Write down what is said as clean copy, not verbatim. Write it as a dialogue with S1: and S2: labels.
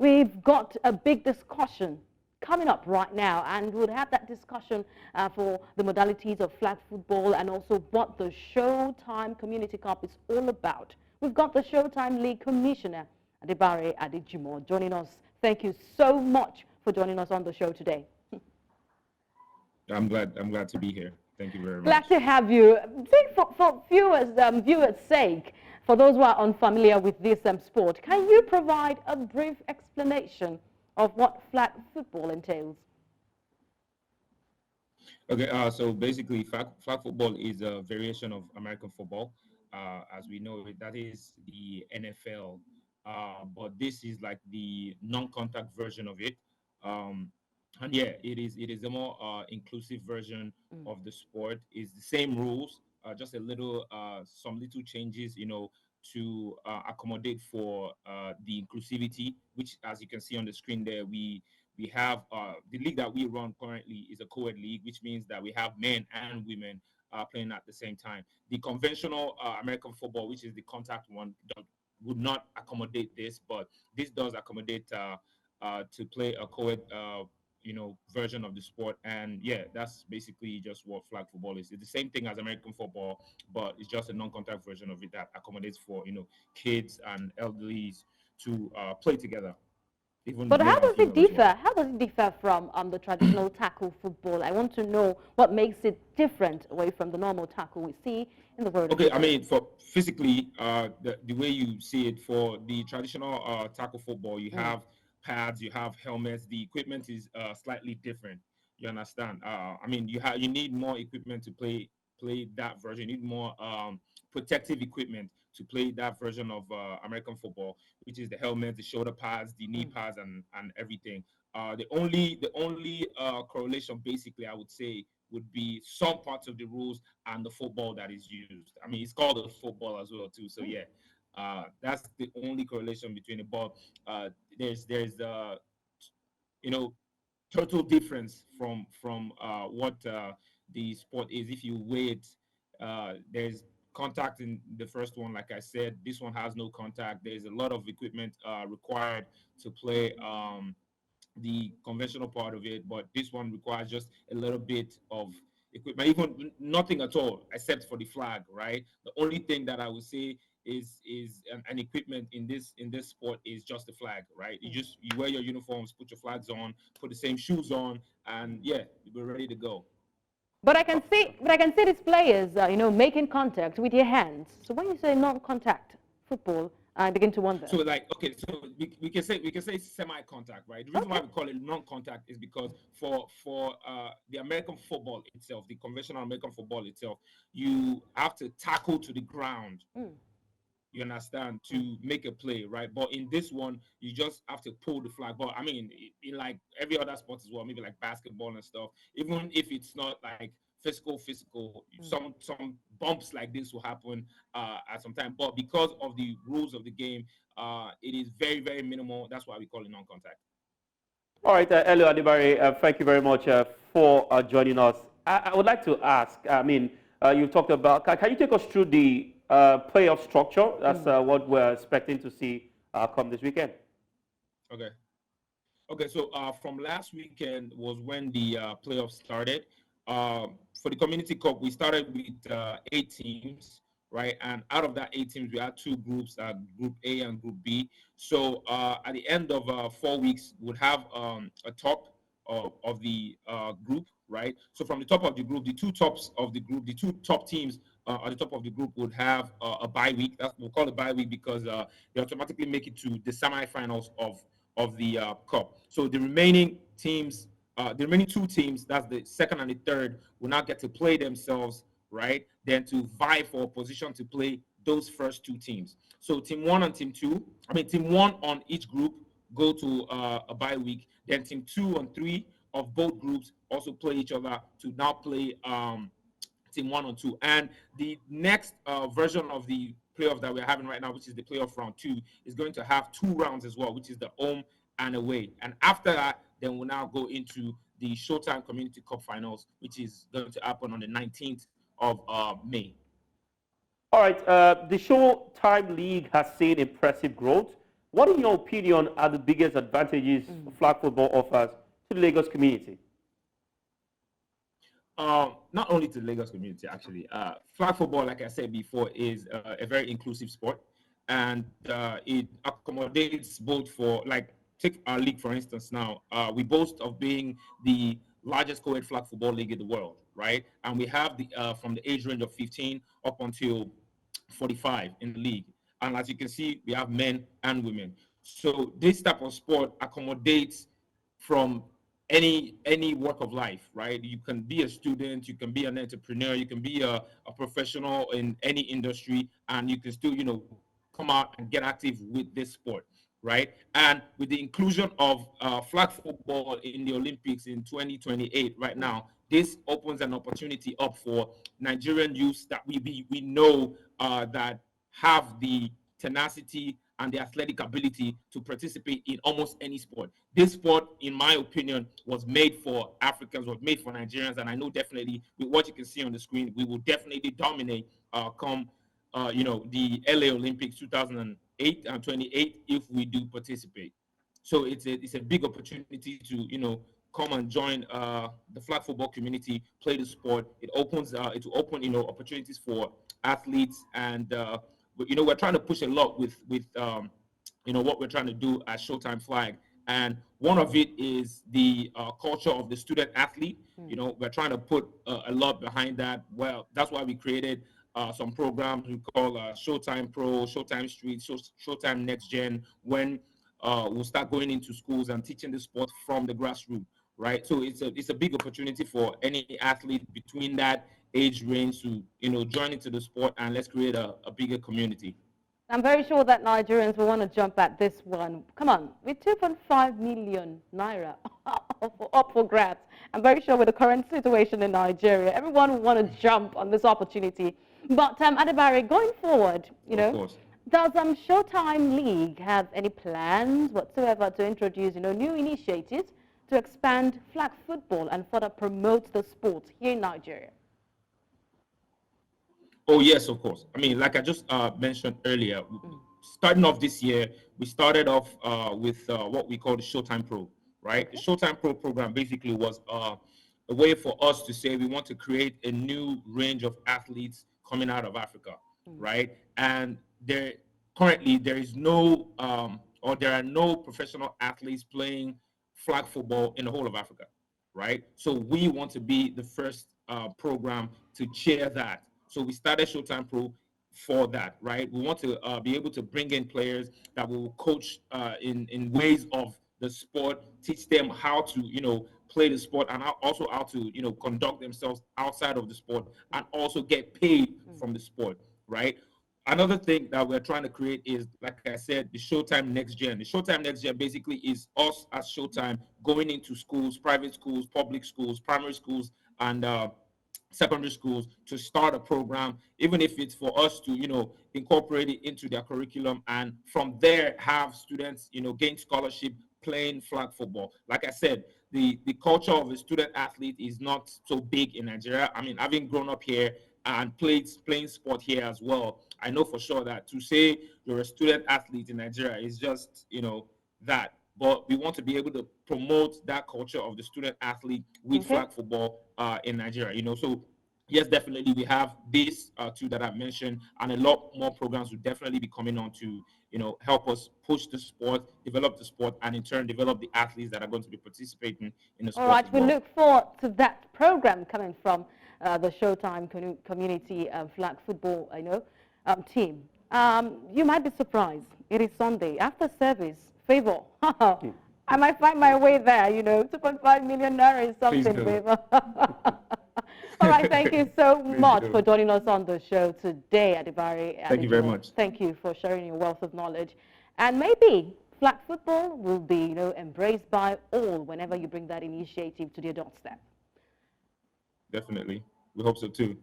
S1: we've got a big discussion coming up right now, and we'll have that discussion for the modalities of flag football and also what the Showtime Community Cup is all about. We've got the Showtime League Commissioner Adebare Adejumo joining us. Thank you so much for joining us on the show today.
S2: I'm glad to be here. Thank you very much.
S1: Glad to have you. For viewers' sake, for those who are unfamiliar with this sport, can you provide a brief explanation of what flag football entails?
S2: Okay, so basically, flag football is a variation of American football. As we know it, that is the NFL. But this is like the non-contact version of it. And yeah, it is a more inclusive version of the sport. It's the same rules, just a little some little changes, to accommodate for the inclusivity, which, as you can see on the screen there, we have the league that we run currently is a co-ed league, which means that we have men and women playing at the same time. The conventional American football, which is the contact one, would not accommodate this, but this does accommodate to play a co-ed version of the sport. And yeah, that's basically just what flag football is. It's the same thing as American football, but it's just a non-contact version of it that accommodates for kids and elderlies to play together.
S1: But how does it differ? Well. How does it differ from the traditional tackle football? I want to know what makes it different away from the normal tackle we see in the world.
S2: Okay, I mean, for physically, the way you see it, for the traditional tackle football, you have pads, you have helmets. The equipment is slightly different. You understand? I mean, you need more equipment to play that version. You need more protective equipment to play that version of American football, which is the helmet, the shoulder pads, the knee pads, and everything. The only correlation, basically, I would say, would be some parts of the rules and the football that is used. I mean, it's called a football as well too. So yeah, that's the only correlation between it. But there's total difference from what the sport is. If you weigh it, there's contact in the first one. Like I said, this one has no contact. There's a lot of equipment required to play the conventional part of it, but this one requires just a little bit of equipment, even nothing at all except for the flag, right? The only thing that I would say is an equipment in this sport is just the flag, right? You wear your uniforms, put your flags on, put the same shoes on, and yeah, you're ready to go.
S1: But I can see these players, making contact with your hands. So when you say non-contact football, I begin to wonder.
S2: So so we can say semi-contact, right? The reason why we call it non-contact is because for the American football itself, the conventional American football itself, you have to tackle to the ground. You understand, to make a play, right? But in this one, you just have to pull the flag. But I mean, in like every other sport as well, maybe like basketball and stuff, even if it's not like physical, some bumps like this will happen at some time. But because of the rules of the game, it is very, very minimal. That's why we call it non-contact.
S3: All right, Hello Adebare, thank you very much for joining us. I would like to ask, I mean, you talked about, can you take us through the playoff structure? That's what we're expecting to see come this weekend.
S2: Okay, so from last weekend was when the playoffs started. For the Community Cup, we started with 8 teams, right? And out of that 8 teams, we had 2 groups, Group A and Group B. So at the end of 4 weeks, we'll have a top of the group, right? So from the top of the group, the 2 tops of the group, the 2 top teams at the top of the group would have a bye week. We'll call it bye week because they automatically make it to the semifinals of the cup. So the remaining teams, the remaining 2 teams, that's the second and the third, will now get to play themselves, right? Then to vie for a position to play those first 2 teams. So team 1 and team 2, team 1 on each group go to a bye week. Then team 2 and 3 of both groups also play each other to now play team 1 and 2. And the next version of the playoff that we're having right now, which is the playoff round 2, is going to have 2 rounds as well, which is the home and away. And after that, then we'll now go into the Showtime Community Cup finals, which is going to happen on the 19th of May.
S3: All right, the Showtime League has seen impressive growth What, in your opinion, are the biggest advantages flag football offers to the Lagos community?
S2: Not only to the Lagos community, actually. Flag football, like I said before, is a very inclusive sport, and it accommodates both for, like, take our league, for instance, now. We boast of being the largest co-ed flag football league in the world, right? And we have the from the age range of 15 up until 45 in the league. And as you can see, we have men and women. So this type of sport accommodates from any walk of life, right? You can be a student, you can be an entrepreneur, you can be a professional in any industry, and you can still, come out and get active with this sport, right? And with the inclusion of flag football in the Olympics in 2028 right now, this opens an opportunity up for Nigerian youths that we know that have the tenacity and the athletic ability to participate in almost any sport. This sport, in my opinion, was made for Africans, was made for Nigerians, and I know definitely with what you can see on the screen, we will definitely dominate come the LA Olympics 2008 and 28 if we do participate. So it's a big opportunity to come and join the flag football community, play the sport. It opens it will open opportunities for athletes, and we're trying to push a lot with what we're trying to do at Showtime Flag. And one of it is the culture of the student athlete. We're trying to put a lot behind that. Well, that's why we created some programs we call Showtime Pro, Showtime Street, Showtime Next Gen, when we'll start going into schools and teaching the sport from the grassroots, right? So it's a big opportunity for any athlete between that age range to join into the sport, and let's create a bigger community.
S1: I'm very sure that Nigerians will want to jump at this one. Come on, with 2.5 million naira up for grabs, I'm very sure with the current situation in Nigeria, everyone will want to jump on this opportunity. But Adebare, going forward, does Showtime League have any plans whatsoever to introduce new initiatives to expand flag football and further promote the sport here in Nigeria?
S2: Oh, yes, of course. I mean, like I just mentioned earlier, starting off this year, we started off with what we call the Showtime Pro, right? The Showtime Pro program basically was a way for us to say we want to create a new range of athletes coming out of Africa, right? And currently there is no, or there are no professional athletes playing flag football in the whole of Africa, right? So we want to be the first program to chair that. So we started Showtime Pro for that, right? We want to be able to bring in players that will coach in ways of the sport, teach them how to, play the sport, and also how to, conduct themselves outside of the sport, and also get paid from the sport, right? Another thing that we're trying to create is, like I said, the Showtime Next Gen. The Showtime Next Gen basically is us as Showtime going into schools, private schools, public schools, primary schools, and secondary schools to start a program, even if it's for us to, incorporate it into their curriculum, and from there have students, gain scholarship playing flag football. Like I said, the culture of a student athlete is not so big in Nigeria. I mean, having grown up here and playing sport here as well, I know for sure that to say you're a student athlete in Nigeria is just, that. But we want to be able to promote that culture of the student athlete with flag football in Nigeria. So yes, definitely we have these two that I've mentioned, and a lot more programs will definitely be coming on to help us push the sport, develop the sport, and in turn develop the athletes that are going to be participating in the sport.
S1: All right, we look forward to that program coming from the Showtime Community Flag Football team. You might be surprised. It is Sunday after service. Favor. I might find my way there, 2.5 million naira is something, Favor. All right, thank you so much for joining us on the show today, Adebare Adejumo.
S2: Thank you very much.
S1: Thank you for sharing your wealth of knowledge. And maybe flag football will be, embraced by all whenever you bring that initiative to their doorstep.
S2: Definitely. We hope so too.